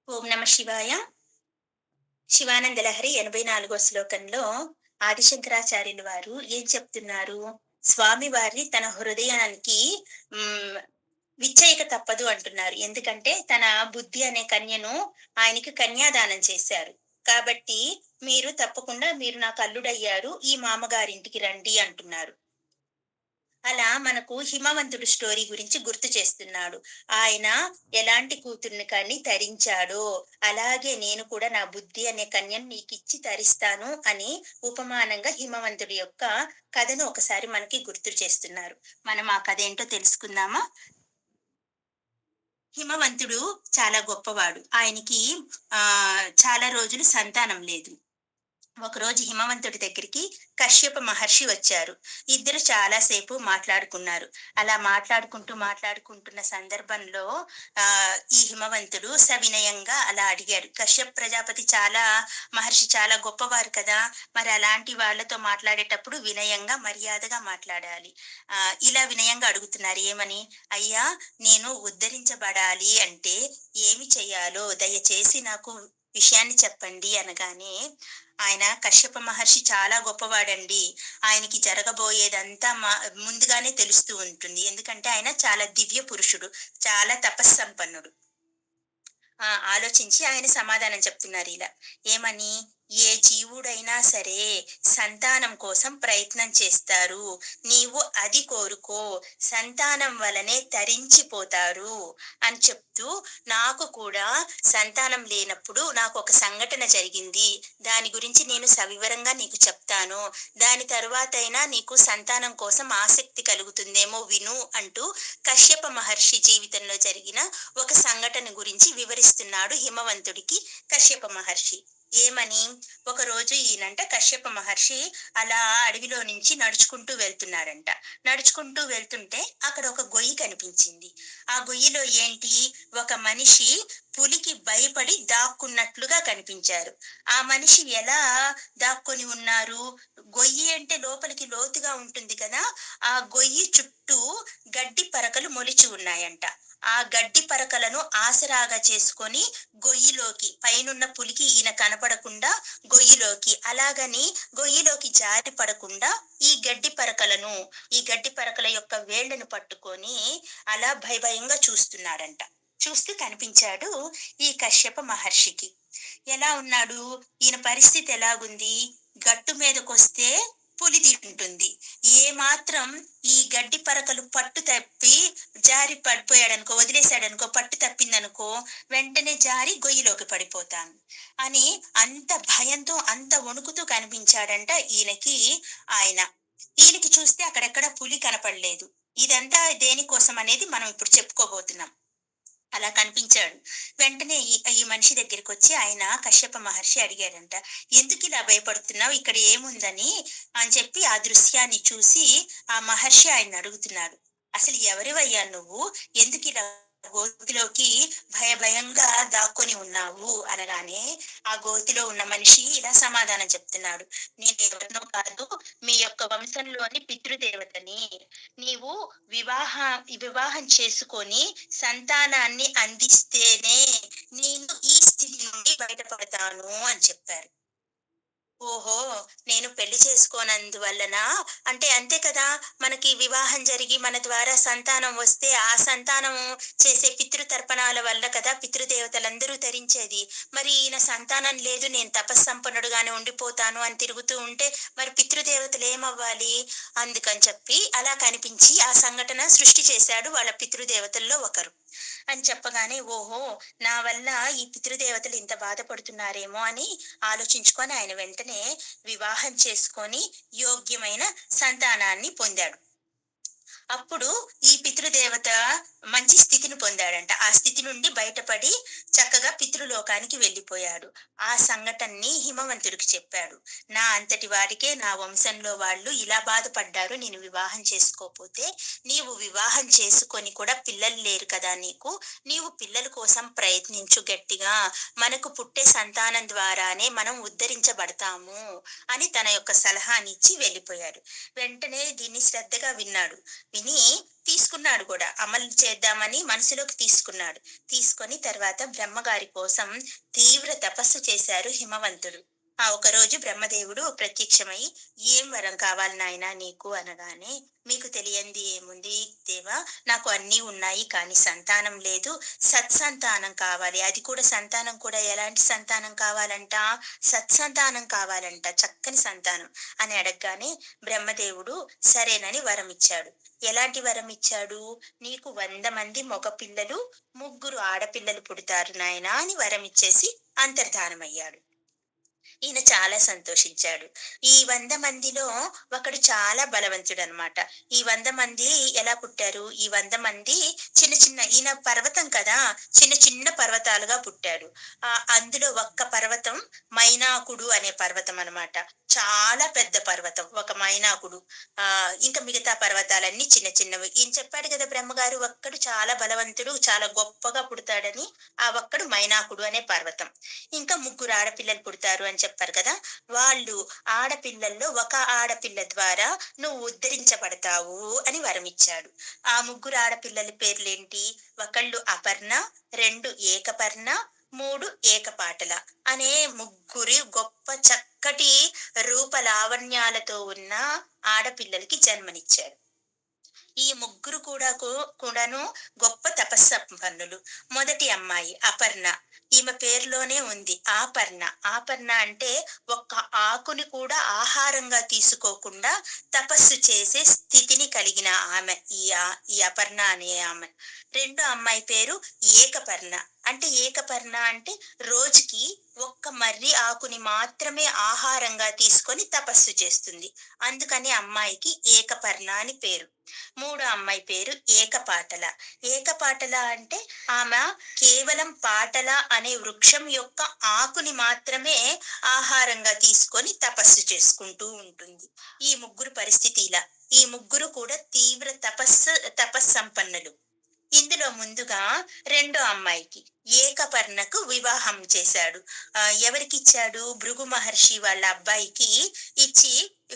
ఓం నమ శివాయ. శివానందలహరి 84వ శ్లోకంలో ఆదిశంకరాచార్యులు వారు ఏం చెప్తున్నారు? స్వామివారిని తన హృదయానికి హ్మ్. విచ్చేయక తప్పదు అంటున్నారు. ఎందుకంటే తన బుద్ధి అనే కన్యను ఆయనకి కన్యాదానం చేశారు. కాబట్టి మీరు నాకు అల్లుడయ్యారు. ఈ మామగారింటికి రండి అంటున్నారు. అలా మనకు హిమవంతుడు స్టోరీ గురించి గుర్తు చేస్తున్నాడు. ఆయన ఎలాంటి కూతుర్ని కని తరించాడో, అలాగే నేను కూడా నా బుద్ధి అనే కన్యను నీకిచ్చి తరిస్తాను అని ఉపమానంగా హిమవంతుడి యొక్క కథను ఒకసారి మనకి గుర్తు చేస్తున్నారు. మనం ఆ కథ ఏంటో తెలుసుకుందామా? హిమవంతుడు చాలా గొప్పవాడు. ఆయనకి చాలా రోజులు సంతానం లేదు. ఒకరోజు హిమవంతుడి దగ్గరికి కశ్యప మహర్షి వచ్చారు. ఇద్దరు చాలా సేపు మాట్లాడుకున్నారు. అలా మాట్లాడుకుంటున్న సందర్భంలో ఈ హిమవంతుడు సవినయంగా అలా అడిగాడు. కశ్యప్ ప్రజాపతి మహర్షి చాలా గొప్పవారు కదా! మరి అలాంటి వాళ్ళతో మాట్లాడేటప్పుడు వినయంగా, మర్యాదగా మాట్లాడాలి. ఇలా వినయంగా అడుగుతున్నారు. ఏమని? "అయ్యా! నేను ఉద్ధరించబడాలి అంటే ఏమి చెయ్యాలో దయచేసి నాకు విషయాన్ని చెప్పండి" అనగానే కశ్యప మహర్షి చాలా గొప్పవాడండి. ఆయనకి జరగబోయేదంతా ముందుగానే తెలుస్తూ ఉంటుంది. ఎందుకంటే ఆయన చాలా దివ్య పురుషుడు. చాలా తపస్సంపన్నుడు. ఆలోచించి ఆయన సమాధానం చెప్తున్నారిలా. ఏమని? "ఏ జీవుడైనా సరే సంతానం కోసం ప్రయత్నం చేస్తారు. నీవు అది కోరుకో. సంతానం వలనే తరించిపోతారు" అని చెప్తూ, నాకు కూడా సంతానం లేనప్పుడు నాకొక సంఘటన జరిగింది. దాని గురించి నేను సవివరంగా నీకు చెప్తాను. దాని తరువాతైనా నీకు సంతానం కోసం ఆసక్తి కలుగుతుందేమో విను అంటూ కశ్యప మహర్షి జీవితంలో జరిగిన ఒక సంఘటన గురించి వివరిస్తున్నాడు హిమవంతుడికి కశ్యప మహర్షి. ఏమని? ఒకరోజు కశ్యప మహర్షి అలా అడవిలో నుంచి నడుచుకుంటూ వెళ్తున్నారంట. నడుచుకుంటూ వెళ్తుంటే అక్కడ ఒక గొయ్యి కనిపించింది. ఆ గొయ్యిలో ఏంటి? ఒక మనిషి పులికి భయపడి దాక్కున్నట్లుగా కనిపించారు. ఆ మనిషి ఎలా దాక్కొని ఉన్నారు? గొయ్యి అంటే లోపలికి లోతుగా ఉంటుంది కదా! ఆ గొయ్యి చుట్టూ గడ్డి పరకలు మొలిచి ఉన్నాయంట. ఆ గడ్డి పరకలను ఆసరాగా చేసుకొని గొయ్యిలోకి పైనున్న పులికి ఈయన కనపడకుండా అలాగని గొయ్యిలోకి జారి పడకుండా ఈ గడ్డి పరకల యొక్క వేళ్ళను పట్టుకొని అలా భయంగా చూస్తున్నాడంట. చూస్తూ కనిపించాడు ఈ కశ్యప మహర్షికి. ఎలా ఉన్నాడు? ఈయన పరిస్థితి ఎలాగుంది? గట్టు మీదకొస్తే పులి తింటుంది. ఏమాత్రం ఈ గడ్డి పరకలు పట్టు తప్పి జారి పడిపోయాడనుకో, వదిలేసాడనుకో, పట్టు తప్పిందనుకో, వెంటనే జారి గొయ్యిలోకి పడిపోతాను అని అంత భయంతో, అంత వణుకుతూ కనిపించాడంట ఈయనకి ఆయన. ఈయనకి చూస్తే అక్కడెక్కడ పులి కనపడలేదు. ఇదంతా దేనికోసం అనేది మనం ఇప్పుడు చెప్పుకోబోతున్నాం. అలా కనిపించాడు. వెంటనే ఈ మనిషి దగ్గరికొచ్చి కశ్యప మహర్షి అడిగాడంట. "ఎందుకిలా భయపడుతున్నావు? ఇక్కడ ఏముందని" అని చెప్పి ఆ దృశ్యాన్ని చూసి ఆ మహర్షి ఆయన్నడుగుతున్నాడు. "అసలు ఎవరివయ్యా నువ్వు? ఎందుకిలా గోతిలోకి భయంగా దాక్కొని ఉన్నావు" అనగానే ఆ గోతిలో ఉన్న మనిషి ఇలా సమాధానం చెప్తున్నాడు. "నేనెవరినో కాదు, మీ యొక్క వంశంలోని పితృదేవతని. నీవు వివాహ వివాహం చేసుకొని సంతానాన్ని అందిస్తేనే నేను ఈ స్థితి నుండి బయటపడతాను" అని చెప్పారు. ఓహో! నేను పెళ్లి చేసుకోనందువల్లనా? అంటే అంతే కదా! మనకి వివాహం జరిగి మన ద్వారా సంతానం వస్తే, ఆ సంతానం చేసే పితృతర్పణాల వల్ల కదా పితృదేవతలందరూ తరించేది. మరి ఈయన సంతానం లేదు, నేను తపస్సంపన్నుడుగానే ఉండిపోతాను అని తిరుగుతూ ఉంటే, మరి పితృదేవతలేమవ్వాలి? అందుకని చెప్పి అలా కనిపించి ఆ సంఘటన సృష్టి చేశాడు వాళ్ళ పితృదేవతల్లో ఒకరు. అని చెప్పగానే, ఓహో! నా వల్ల ఈ పితృదేవతలు ఇంత బాధపడుతున్నారేమో అని ఆలోచించుకొని ఆయన వెంటనే వివాహం చేసుకొని యోగ్యమైన సంతానాన్ని పొందాడు. అప్పుడు ఈ పితృదేవత మంచి స్థితిని పొందాడంట. ఆ స్థితి నుండి బయటపడి చక్కగా పితృలోకానికి వెళ్ళిపోయాడు. ఆ సంఘటనని హిమవంతుడికి చెప్పాడు. "నా అంతటి వాడికే నా వంశంలో వాళ్ళు ఇలా బాధపడ్డారు నేను వివాహం చేసుకోపోతే. నీవు వివాహం చేసుకొని కూడా పిల్లలు లేరు కదా నీకు. నీవు పిల్లల కోసం ప్రయత్నించు గట్టిగా. మనకు పుట్టే సంతానం ద్వారానే మనం ఉద్ధరించబడతాము" అని తన యొక్క సలహానిచ్చి వెళ్ళిపోయాడు. వెంటనే దీన్ని శ్రద్ధగా విన్నాడు. విని తీసుకున్నాడు కూడా. అమలు చేద్దామని మనసులోకి తీసుకున్నాడు. తీసుకొని తర్వాత బ్రహ్మగారి కోసం తీవ్ర తపస్సు చేశారు హిమవంతుడు. ఆ ఒకరోజు బ్రహ్మదేవుడు ప్రత్యక్షమై, "ఏం వరం కావాలి నాయనా నీకు?" అనగానే, "మీకు తెలియంది ఏముంది దేవా, నాకు అన్నీ ఉన్నాయి కానీ సంతానం లేదు. సత్సంతానం కావాలి. అది కూడా సంతానం కూడా ఎలాంటి సంతానం కావాలంట? సత్సంతానం కావాలంట. చక్కని సంతానం" అని అడగగానే బ్రహ్మదేవుడు సరేనని వరం ఇచ్చాడు. ఎలాంటి వరం ఇచ్చాడు? "నీకు 100 మంది మగ పిల్లలు, 3 ఆడపిల్లలు పుడతారు నాయనా" అని వరం ఇచ్చేసి అంతర్ధానమయ్యాడు. ఈయన చాలా సంతోషించాడు. ఈ 100 మందిలో ఒకడు చాలా బలవంతుడనమాట. ఈ 100 మంది ఎలా పుట్టారు? ఈ 100 మంది చిన్న చిన్న, ఈయన పర్వతం కదా! చిన్న చిన్న పర్వతాలుగా పుట్టాడు. అందులో ఒక్క పర్వతం మైనాకుడు అనే పర్వతం అనమాట. చాలా పెద్ద పర్వతం. ఒక మైనాకుడు. ఇంకా మిగతా పర్వతాలన్నీ చిన్న చిన్నవి. ఈయన చెప్పాడు కదా బ్రహ్మగారు, ఒక్కడు చాలా బలవంతుడు, చాలా గొప్పగా పుడతాడని. ఆ ఒక్కడు మైనాకుడు అనే పర్వతం. ఇంకా 3 ఆడపిల్లలు పుడతారు అని చెప్పారు కదా! వాళ్ళు ఆడపిల్లల్లో ఒక ఆడపిల్ల ద్వారా నువ్వు ఉద్ధరించబడతావు అని వరమిచ్చాడు. ఆ 3 ఆడపిల్లల పేర్లేంటి? ఒకళ్ళు అపర్ణ, 2 ఏకపర్ణ, 3 ఏకపాటల అనే ముగ్గురి గొప్ప చక్కటి రూప లావణ్యాలతో ఉన్న ఆడపిల్లలకి జన్మనిచ్చాడు. ఈ ముగ్గురు కూడాను గొప్ప తపస్సంపన్నులు. మొదటి అమ్మాయి అపర్ణ. ఈమె పేరులోనే ఉంది ఆపర్ణ. ఆపర్ణ అంటే ఒక్క ఆకుని కూడా ఆహారంగా తీసుకోకుండా తపస్సు చేసే స్థితిని కలిగిన ఆమె. ఈ అపర్ణ అనే ఆమె. రెండో అమ్మాయి పేరు ఏకపర్ణ. అంటే ఏకపర్ణ అంటే రోజుకి ఒక్క మర్రి ఆకుని మాత్రమే ఆహారంగా తీసుకొని తపస్సు చేస్తుంది. అందుకని అమ్మాయికి ఏకపర్ణ అని పేరు. మూడో అమ్మాయి పేరు ఏకపాటల. ఏకపాటల అంటే ఆమె కేవలం పాటల అనే వృక్షం యొక్క ఆకుని మాత్రమే ఆహారంగా తీసుకొని తపస్సు చేసుకుంటూ ఉంటుంది. ఈ ముగ్గురు పరిస్థితి ఇలా. ఈ ముగ్గురు కూడా తీవ్ర తపస్సంపన్నులు. ఇందులో ముందుగా రెండో అమ్మాయికి ఏకపర్ణకు వివాహం చేశాడు. ఎవరికిచ్చాడు? భృగు మహర్షి వాళ్ళ అబ్బాయికి ఇచ్చి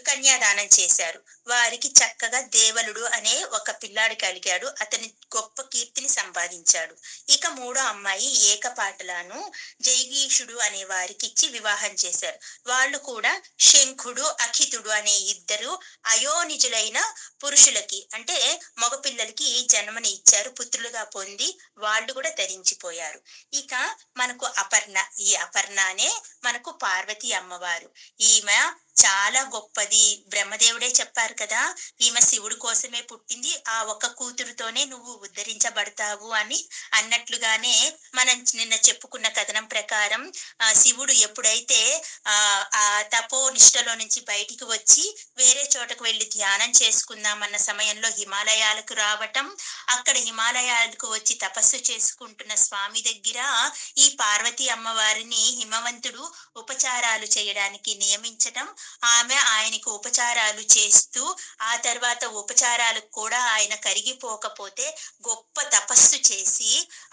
కన్యాదానం చేశారు. వారికి చక్కగా దేవలుడు అనే ఒక పిల్లాడు కలిగాడు. అతని గొప్ప కీర్తిని సంపాదించాడు. ఇక మూడో అమ్మాయి ఏకపాటలను జైగీషుడు అనే వారికి ఇచ్చి వివాహం చేశారు. వాళ్ళు కూడా శంఖుడు, అఖితుడు అనే ఇద్దరు అయోనిజులైన పురుషులకి, అంటే మగపిల్లలకి జన్మని ఇచ్చారు. పుత్రులుగా పొంది వాళ్ళు కూడా ధరించిపోయారు. ఇక మనకు అపర్ణ. ఈ అపర్ణనే మనకు పార్వతీ అమ్మవారు. ఈమె చాలా గొప్పది. బ్రహ్మదేవుడే చెప్పారు కదా, ఈమె శివుడి కోసమే పుట్టింది, ఆ ఒక్క కూతురుతోనే నువ్వు ఉద్ధరించబడతావు అని. అన్నట్లుగానే మనం నిన్న చెప్పుకున్న కథనం ప్రకారం శివుడు ఎప్పుడైతే ఆ తపో నిష్టలో నుంచి బయటికి వచ్చి వేరే చోటకు వెళ్లి ధ్యానం చేసుకుందామన్న సమయంలో హిమాలయాలకు రావటం, అక్కడ హిమాలయాలకు వచ్చి తపస్సు చేసుకుంటున్న స్వామి దగ్గర ఈ పార్వతీ అమ్మవారిని హిమవంతుడు ఉపచారాలు చేయడానికి నియమించటం, ఆమె ఆయనకు ఉపచారాలు చేస్తూ ఆ తర్వాత ఉపచారాలకు కూడా ఆయన కరిగిపోకపోతే గొప్ప తపస్సు చేసి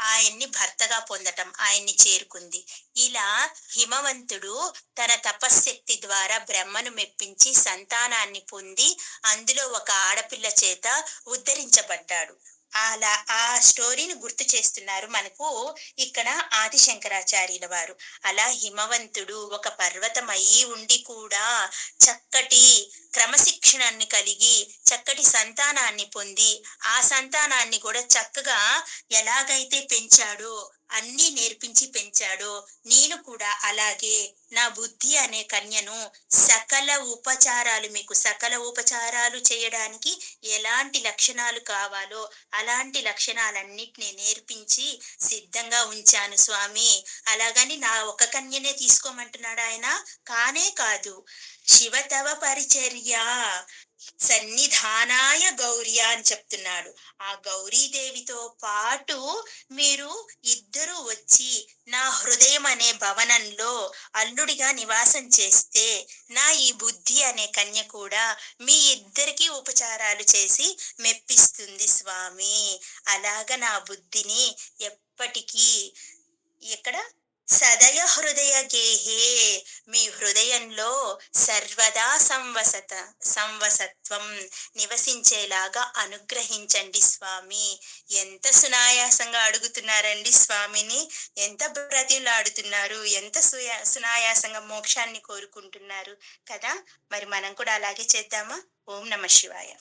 ఆయన్ని భర్తగా పొందటం, ఆయన్ని చేరుకుంది. ఇలా హిమవంతుడు తన తపశ్శక్తి ద్వారా బ్రహ్మను మెప్పించి సంతానాన్ని పొంది అందులో ఒక ఆడపిల్ల చేత ఉద్ధరించబడ్డాడు. అలా ఆ స్టోరీని గుర్తు చేస్తున్నారు మనకు ఇక్కడ ఆది శంకరాచార్యుల వారు. అలా హిమవంతుడు ఒక పర్వతం అయి ఉండి కూడా చక్కటి క్రమశిక్షణని కలిగి చక్కటి సంతానాన్ని పొంది ఆ సంతానాన్ని కూడా చక్కగా ఎలాగైతే పెంచాడో, అన్నీ నేర్పించి పెంచాడో, నేను కూడా అలాగే నా బుద్ధి అనే కన్యను సకల ఉపచారాలు చేయడానికి ఎలాంటి లక్షణాలు కావాలో అలాంటి లక్షణాలన్నిటినీ నేర్పించి సిద్ధంగా ఉంచాను స్వామి. అలాగని నా ఒక కన్యనే తీసుకోమంటున్నాడు ఆయన? కానే కాదు. శివతవ పరిచర్య సన్నిధానాయ గౌర్య అని చెప్తున్నాడు. ఆ గౌరీదేవితో పాటు మీరు ఇద్దరు వచ్చి నా హృదయం అనే భవనంలో అల్లుడిగా నివాసం చేస్తే నా ఈ బుద్ధి అనే కన్య కూడా మీ ఇద్దరికి ఉపచారాలు చేసి మెప్పిస్తుంది స్వామి. అలాగ నా బుద్ధిని ఎప్పటికీ ఇక్కడ సదయ హృదయ గేహే, మీ హృదయంలో సర్వదా సంవసత్వం నివసించేలాగా అనుగ్రహించండి స్వామి. ఎంత సునాయాసంగా అడుగుతున్నారండి స్వామిని, ఎంత బ్రతిమలాడుతున్నారు, ఎంత సునాయాసంగా మోక్షాన్ని కోరుకుంటున్నారు కదా. మరి మనం కూడా అలాగే చేద్దామా? ఓం నమ శివాయ.